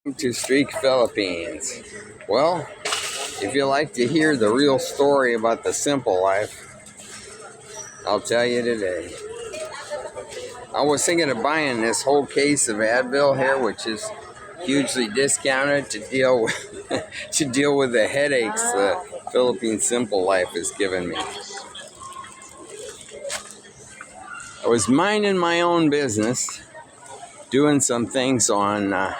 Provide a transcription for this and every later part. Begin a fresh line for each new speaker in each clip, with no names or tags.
To Streak Philippines. Well, if you like to hear the real story about the simple life, I'll tell you today. I was thinking of buying this whole case of Advil here, which is hugely discounted to deal with to deal with the headaches the Philippine simple life has given me. I was minding my own business, doing some things on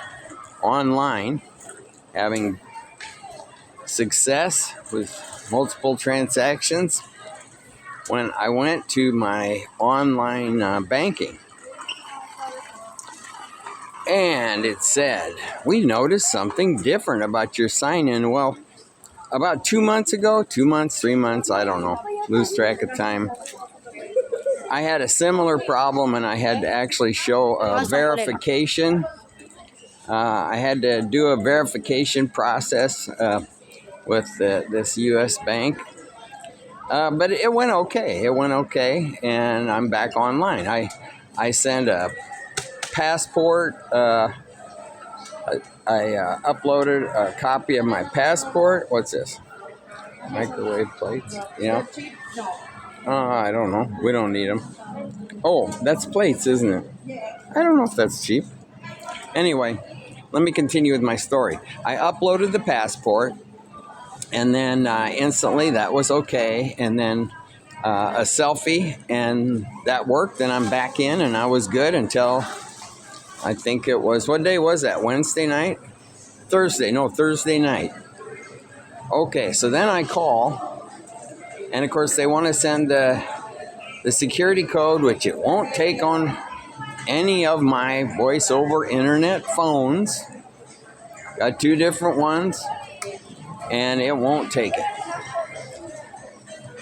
online, having success with multiple transactions when I went to my online banking. And it said, we noticed something different about your sign-in. Well, about 2 months ago, 2 months, 3 months, I don't know, lose track of time. I had a similar problem and I had to actually show a verification. I had to do a verification process with this U.S. bank. But it went okay. It went okay, and I'm back online. I sent a passport. I uploaded a copy of my passport. What's this? Microwave plates? Yeah. I don't know. We don't need them. Oh, that's plates, isn't it? I don't know if that's cheap. Anyway, let me continue with my story. I uploaded the passport. And then instantly that was okay. And then a selfie, and that worked. And I'm back in, and I was good until I think it was, what day was that? Wednesday night? Thursday night. Okay, so then I call, and of course they want to send the security code, which it won't take on any of my voice over internet phones. Got 2 different ones. And it won't take it.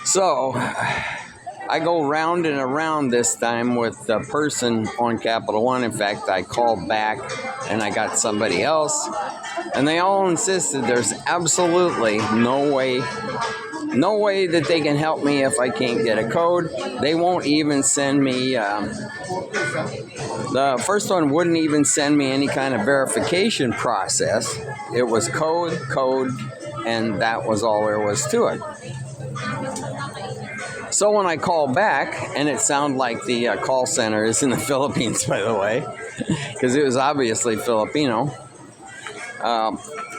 So I go round and around this time with the person on Capital One. In fact, I called back and I got somebody else. And they all insisted there's absolutely no way that they can help me if I can't get a code. They won't even send me, the first one wouldn't even send me any kind of verification process. It was code, and that was all there was to it. So when I call back, and it sounded like the call center is in the Philippines, by the way, because it was obviously Filipino.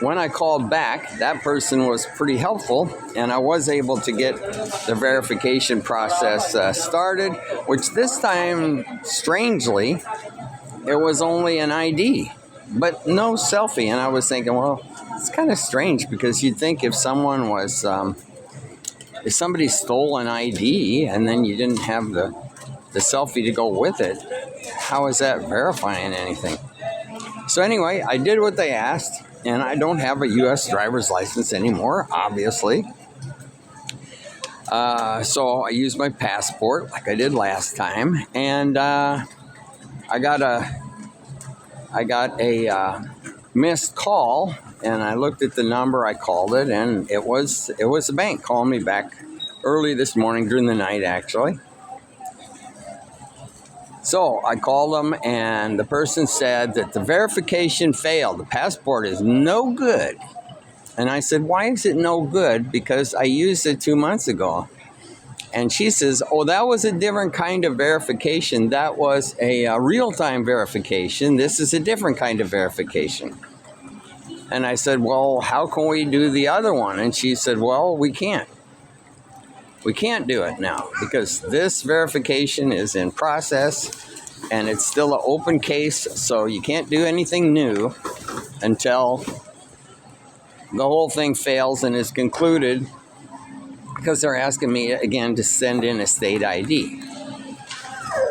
When I called back, that person was pretty helpful, and I was able to get the verification process started, which this time, strangely, it was only an ID, but no selfie. And I was thinking, well, it's kind of strange, because you'd think if someone was, if somebody stole an ID and then you didn't have the selfie to go with it, how is that verifying anything? So anyway, I did what they asked, and I don't have a U.S. driver's license anymore, obviously. So I used my passport like I did last time, and I got a missed call. And I looked at the number, I called it, and it was the bank calling me back early this morning, during the night actually. So I called them, and the person said that the verification failed. The passport is no good. And I said, why is it no good? Because I used it 2 months ago. And she says, oh, that was a different kind of verification. That was a real-time verification. This is a different kind of verification. And I said, well, how can we do the other one? And she said, well, we can't. We can't do it now because this verification is in process and it's still an open case. So you can't do anything new until the whole thing fails and is concluded, because they're asking me again to send in a state ID.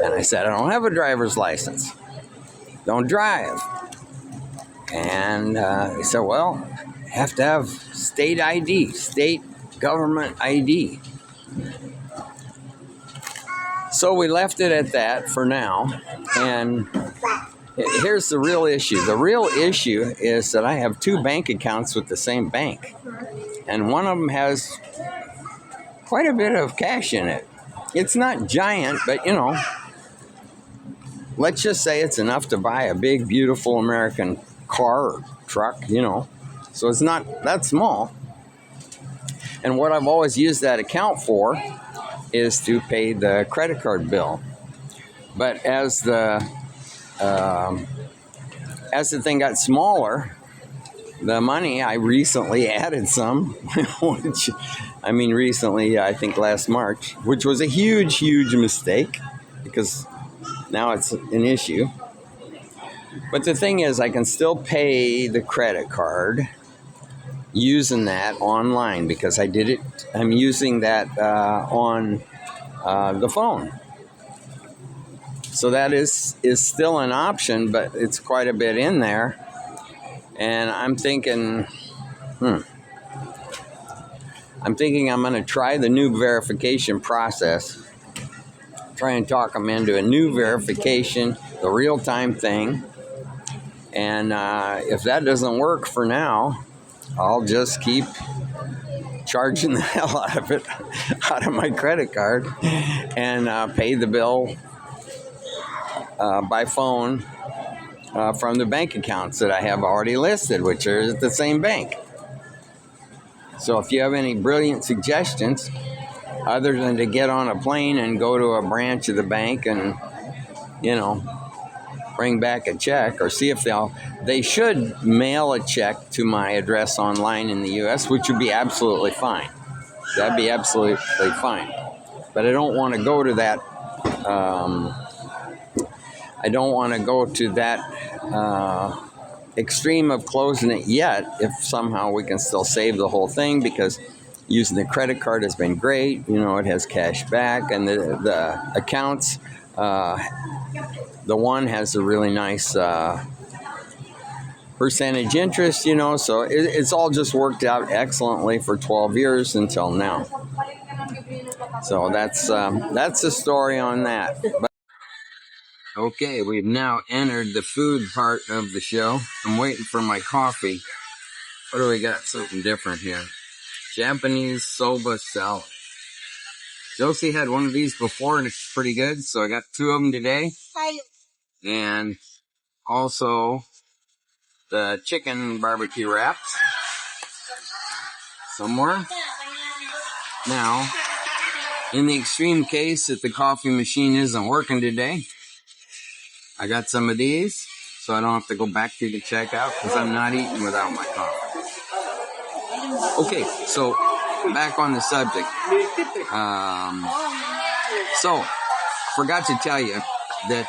And I said, I don't have a driver's license. Don't drive. And they said, well, you have to have state ID, state government ID. So we left it at that for now. And here's the real issue. The real issue is that I have 2 bank accounts with the same bank. And one of them has quite a bit of cash in it. It's not giant, but let's just say it's enough to buy a big, beautiful American car or truck, So it's not that small. And what I've always used that account for is to pay the credit card bill. But as the thing got smaller, the money, I recently added some, which, recently, I think last March, which was a huge, huge mistake because now it's an issue. But the thing is, I can still pay the credit card using that online because I'm using that on the phone. So that is still an option, but it's quite a bit in there. And I'm thinking I'm going to try the new verification process. Try and talk them into a new verification, the real-time thing. And if that doesn't work for now, I'll just keep charging the hell out of it, out of my credit card, and pay the bill by phone from the bank accounts that I have already listed, which are at the same bank. So if you have any brilliant suggestions, other than to get on a plane and go to a branch of the bank and, bring back a check, or see if they should mail a check to my address online in the U.S., which would be absolutely fine. That'd be absolutely fine. But I don't want to go to that. Extreme of closing it yet, if somehow we can still save the whole thing, because using the credit card has been great. It has cash back, and the accounts, the one has a really nice percentage interest, so it's all just worked out excellently for 12 years until now. So that's the story on that. Okay, we've now entered the food part of the show. I'm waiting for my coffee. What do we got? Something different here. Japanese soba salad. Josie had one of these before, and it's pretty good, so I got 2 of them today. And also the chicken barbecue wraps. Somewhere. Now, in the extreme case that the coffee machine isn't working today, I got some of these, so I don't have to go back to the checkout, because I'm not eating without my coffee. Okay, so back on the subject. So, forgot to tell you that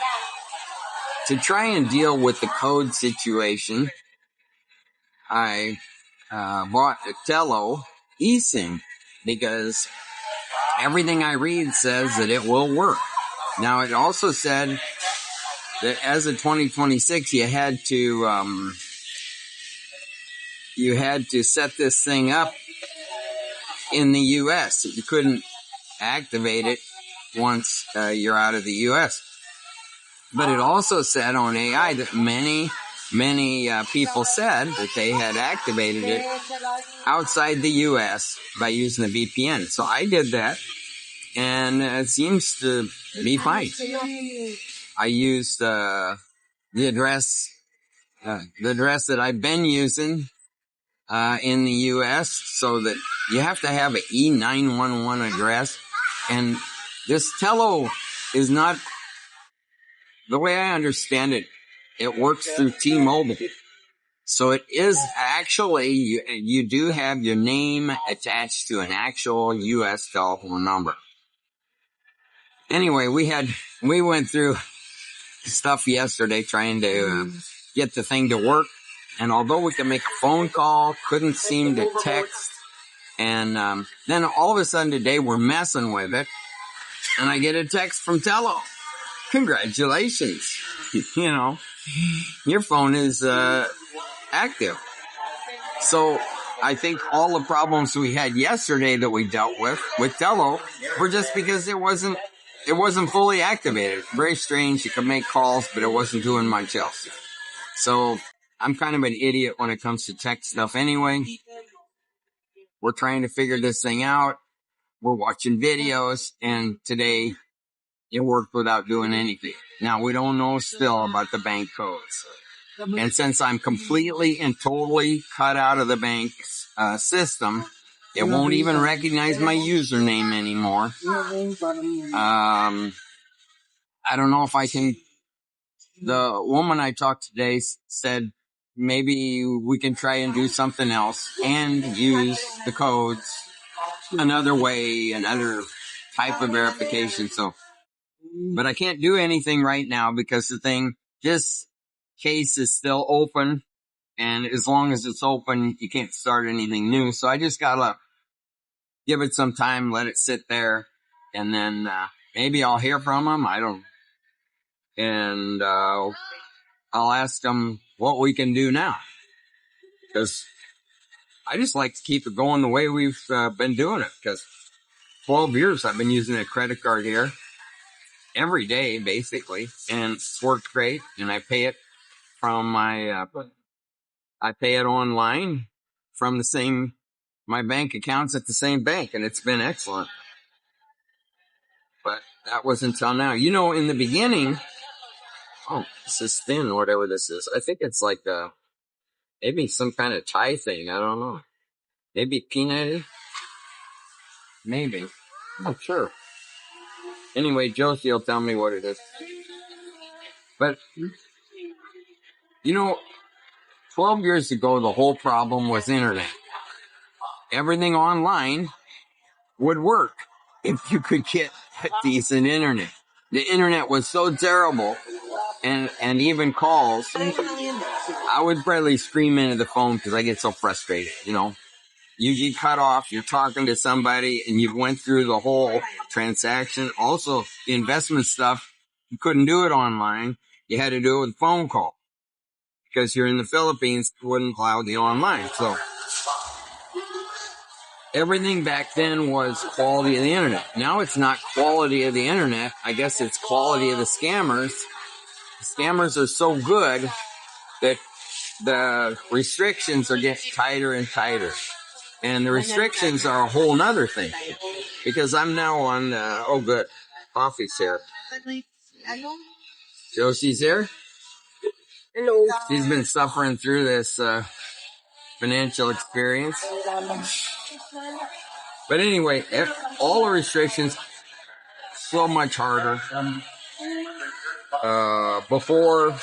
to try and deal with the code situation, I bought a Tello eSIM, because everything I read says that it will work. Now, it also said that as of 2026, you had to set this thing up in the U.S. You couldn't activate it once you're out of the U.S. But it also said on AI that many people said that they had activated it outside the U.S. by using the VPN. So I did that, and it seems to be fine. I used the address that I've been using in the U.S., so that you have to have an E911 address. And this Tello is not, the way I understand it, it works through T-Mobile. So it is actually, you do have your name attached to an actual U.S. telephone number. Anyway, we went through stuff yesterday trying to get the thing to work. And although we could make a phone call, couldn't seem to text. And then all of a sudden today, we're messing with it. And I get a text from Tello. Congratulations. Your phone is active. So I think all the problems we had yesterday that we dealt with Tello were just because it wasn't fully activated. Very strange. You could make calls, but it wasn't doing much else. So I'm kind of an idiot when it comes to tech stuff anyway. We're trying to figure this thing out. We're watching videos, and today it worked without doing anything. Now, we don't know still about the bank codes. And since I'm completely and totally cut out of the bank's system, it won't even recognize my username anymore. I don't know if I can. The woman I talked to today said maybe we can try and do something else and use the codes another way, another type of verification. So, but I can't do anything right now because this case is still open. And as long as it's open, you can't start anything new. So I just gotta give it some time, let it sit there, and then maybe I'll hear from them. I don't. And I'll ask them what we can do now. Because I just like to keep it going the way we've been doing it. Because 12 years I've been using a credit card here every day, basically. And it's worked great. And I pay it from I pay it online from my bank accounts at the same bank. And it's been excellent. But that was until now. You know, in the beginning, this is thin, whatever this is. I think it's like maybe some kind of Thai thing. I don't know. Maybe peanut. Maybe. I'm not sure. Anyway, Josie will tell me what it is. But, 12 years ago, the whole problem was internet. Everything online would work if you could get a decent internet. The internet was so terrible, and even calls, I would barely scream into the phone because I get so frustrated, You get cut off, you're talking to somebody, and you went through the whole transaction. Also, the investment stuff, you couldn't do it online. You had to do it with phone call. Because you're in the Philippines, wouldn't allow the online. So, everything back then was quality of the internet. Now it's not quality of the internet. I guess it's quality of the scammers. The scammers are so good that the restrictions are getting tighter and tighter. And the restrictions are a whole nother thing. Because I'm now on, good, coffee's here. Josie's here?
Hello.
She's been suffering through this financial experience. But anyway, all the restrictions, so much harder. Before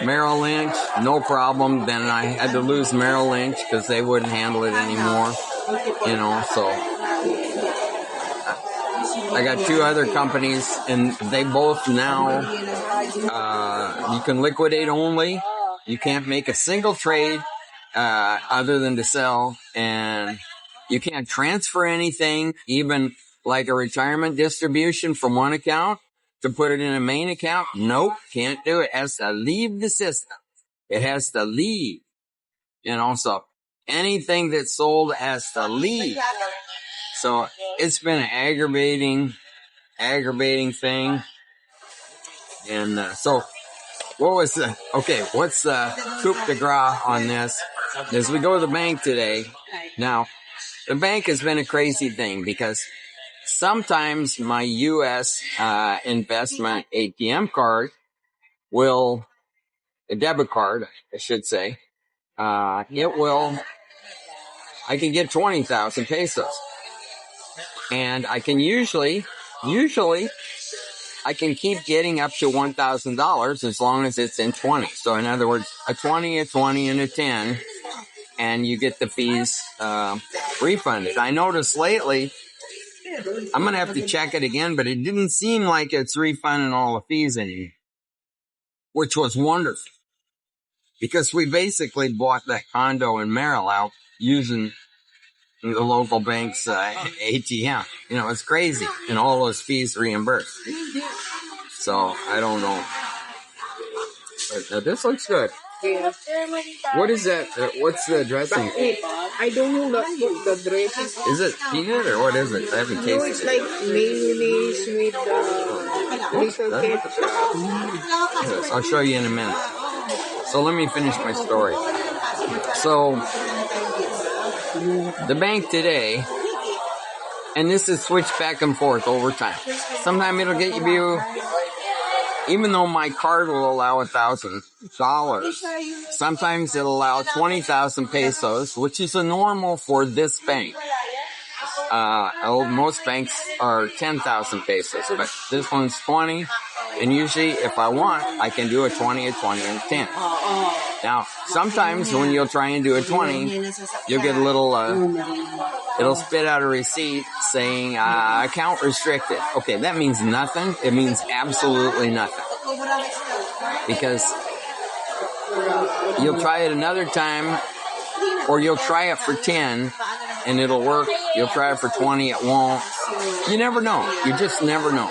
Merrill Lynch, no problem. Then I had to lose Merrill Lynch because they wouldn't handle it anymore. So I got two other companies, and they both now, you can liquidate only. You can't make a single trade other than to sell, and you can't transfer anything, even like a retirement distribution from one account to put it in a main account. Nope, can't do it. It has to leave the system. It has to leave. So anything that's sold has to leave. So it's been an aggravating thing. And so what's the coup de grace on this? As we go to the bank today, now, the bank has been a crazy thing because sometimes my U.S. Investment ATM card a debit card, I should say, I can get 20,000 pesos. And I can usually, I can keep getting up to $1,000 as long as it's in 20. So in other words, a 20, and a 10, and you get the fees refunded. I noticed lately, I'm going to have to check it again, but it didn't seem like it's refunding all the fees anymore, which was wonderful. Because we basically bought that condo in Merrill out using the local bank's ATM. It's crazy. And all those fees reimbursed. So, I don't know. But this looks good.
Yeah.
What is that? What's the dressing?
I don't know what the dressing
is. It peanut or what is it? I haven't tasted it.
No, it's like mayonnaise with little ketchup.
Yes, I'll show you in a minute. So let me finish my story. So, the bank today, and this is switched back and forth over time. Sometimes it'll get you even though my card will allow $1,000, sometimes it'll allow 20,000 pesos, which is a normal for this bank. Most banks are 10,000 pesos, but this one's 20. And usually, if I want, I can do a 20, a 20, and a 10. Now, sometimes when you'll try and do a 20, you'll get a little, it'll spit out a receipt saying, account restricted. Okay, that means nothing. It means absolutely nothing. Because you'll try it another time, or you'll try it for 10, and it'll work. You'll try it for 20, it won't. You never know. You just never know.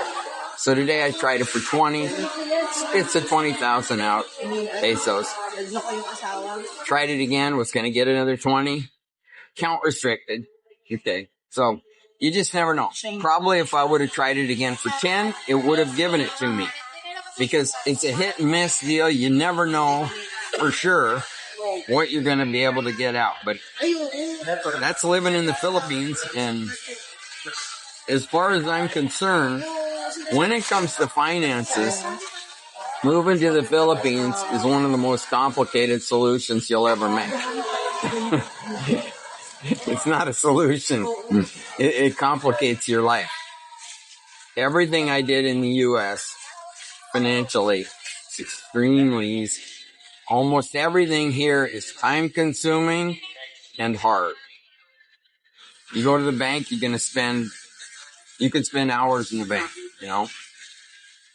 So today I tried it for 20. Spits a 20,000 out, pesos. Tried it again, was going to get another 20. Count restricted. Okay. So you just never know. Probably if I would have tried it again for 10, it would have given it to me. Because it's a hit and miss deal. You never know for sure what you're going to be able to get out. But that's living in the Philippines. And as far as I'm concerned, when it comes to finances, moving to the Philippines is one of the most complicated solutions you'll ever make. It's not a solution. It complicates your life. Everything I did in the U.S. financially is extremely easy. Almost everything here is time-consuming and hard. You go to the bank, you can spend hours in the bank, you know?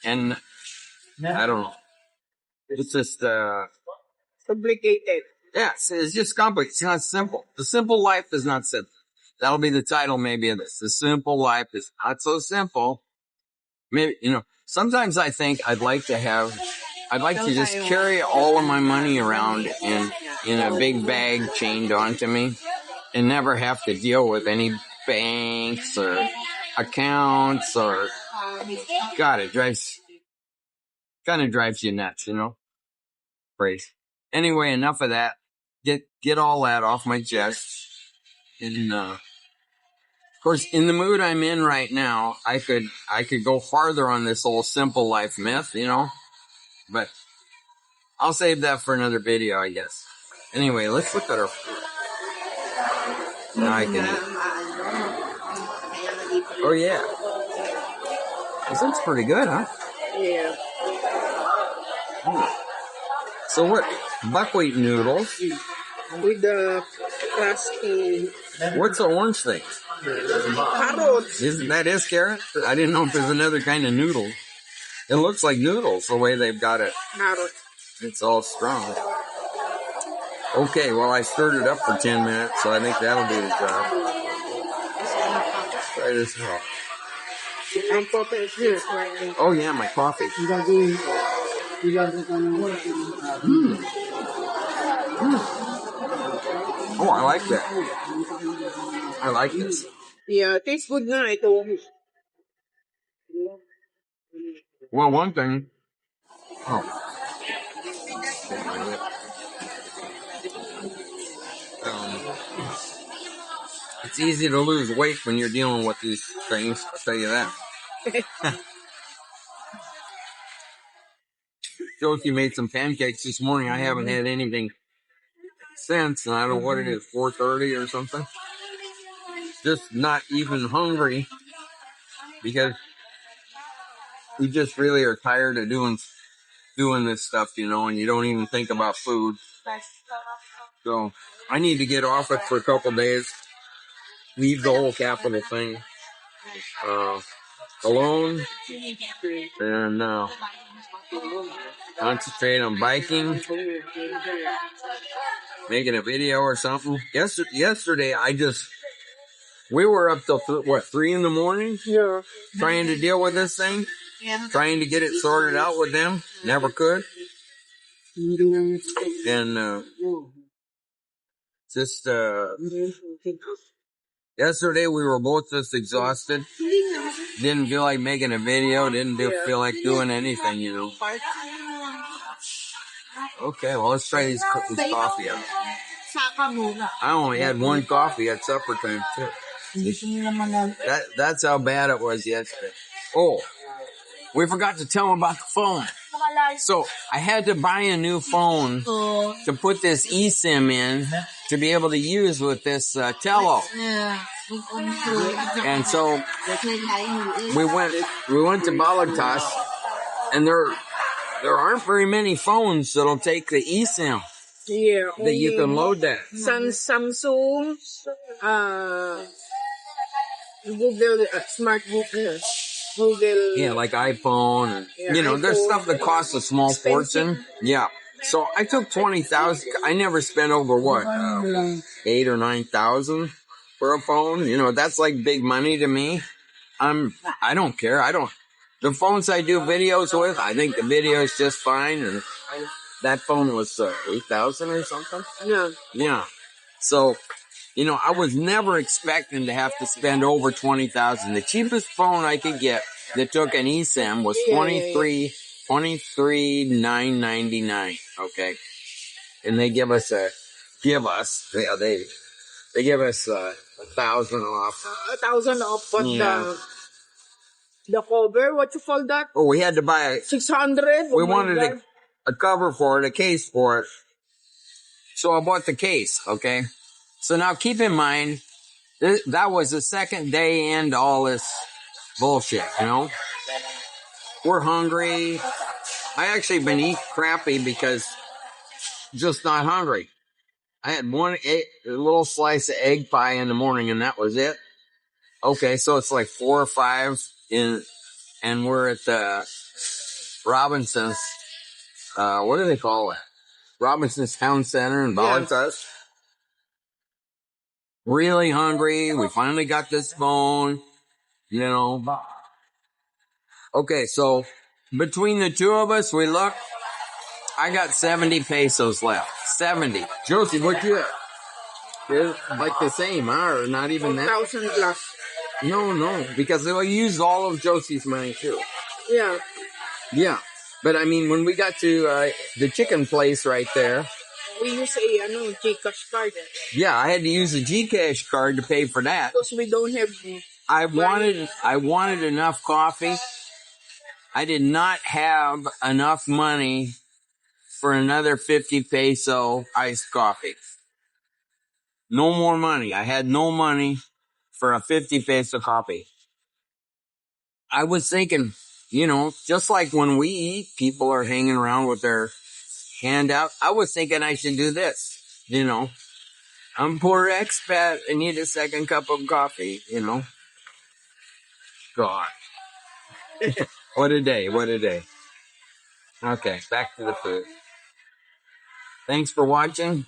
And I don't know. It's just,
Complicated.
yeah, it's just complicated. It's not simple. The simple life is not simple. That'll be the title maybe of this. The simple life is not so simple. Maybe, sometimes I think I'd like to just carry all of my money around in a big bag chained onto me and never have to deal with any banks or accounts or, God, it kind of drives you nuts, Praise. Anyway, enough of that. Get all that off my chest. And, of course, in the mood I'm in right now, I could go farther on this whole simple life myth, but I'll save that for another video, I guess. Anyway, let's look at our food. Now I can eat. Oh, yeah. This looks pretty good, huh?
Yeah.
So what? Buckwheat noodles.
With the crusty
What's the orange thing?
carrots.
That is carrot? I didn't know if there's another kind of noodle. It looks like noodles the way they've got it.
Carrots.
It's all strong. Okay, well, I stirred it up for 10 minutes, so I think that'll do the job. Let's try this out.
And coffee here.
Oh, yeah, my coffee. Oh, I like that. I like this.
Yeah, tastes good nga ito.
Well, one thing. Oh. It's easy to lose weight when you're dealing with these things, I'll tell you that. Josie made some pancakes this morning. I haven't had anything since, and I don't know what it is, 4:30 or something. Just not even hungry because you just really are tired of doing this stuff, and you don't even think about food. So I need to get off it for a couple days. Leave the whole capital thing alone and concentrate on biking, making a video or something. Yesterday, we were up till 3 in the morning?
Yeah.
Trying to deal with this thing, trying to get it sorted out with them. Never could. And yesterday we were both just exhausted. Didn't feel like making a video. Didn't feel like doing anything, Okay, well, let's try this coffee out. I only had one coffee at supper time, too. That's how bad it was yesterday. Oh, we forgot to tell them about the phone. So I had to buy a new phone to put this eSIM in to be able to use with this Tello. And so we went to Balagtas, and there aren't very many phones that'll take the eSIM.
Yeah,
That you can load that.
Samsung, Google, Smart Google, Google.
Yeah, like iPhone, and there's
iPhone,
stuff that costs a small fortune. Yeah. So I took 20,000. I never spent over what, 8 or 9,000 for a phone. That's like big money to me. I don't care. The phones I do videos with, I think the video is just fine. And that phone was 8,000 or something.
Yeah.
Yeah. So, I was never expecting to have to spend over 20,000. The cheapest phone I could get that took an eSIM was $23,999. Okay. And they give us they give us 1,000 off.
1,000 off, but the cover, what you call that?
Oh, we had to buy
600.
We wanted a cover for it, a case for it. So I bought the case, okay? So now keep in mind, that was the second day into all this bullshit, We're hungry. I actually been eating crappy because just not hungry. I had a little slice of egg pie in the morning, and that was it. Okay, so it's like 4 or 5 and we're at Robinson's, what do they call it? Robinson's Town Center in Balagtas. Really hungry. We finally got this phone, Okay, so between the two of us, we look. I got 70 pesos left. 70. Josie, what you have? They're like the same, or not even that?
1,000 plus.
No, because they used all of Josie's money too.
Yeah.
Yeah, but I mean, when we got to the chicken place right there,
we use a Gcash card.
Yeah, I had to use a Gcash card to pay for that.
Because we don't have.
I wanted enough coffee. I did not have enough money for another 50 peso iced coffee. No more money. I had no money for a 50 peso coffee. I was thinking, just like when we eat, people are hanging around with their hand out. I was thinking I should do this, I'm poor expat. I need a second cup of coffee, God. What a day. Okay, back to the food. Thanks for watching.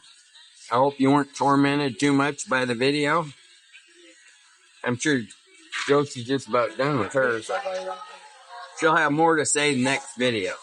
I hope you weren't tormented too much by the video. I'm sure Josie's just about done with hers. She'll have more to say next video.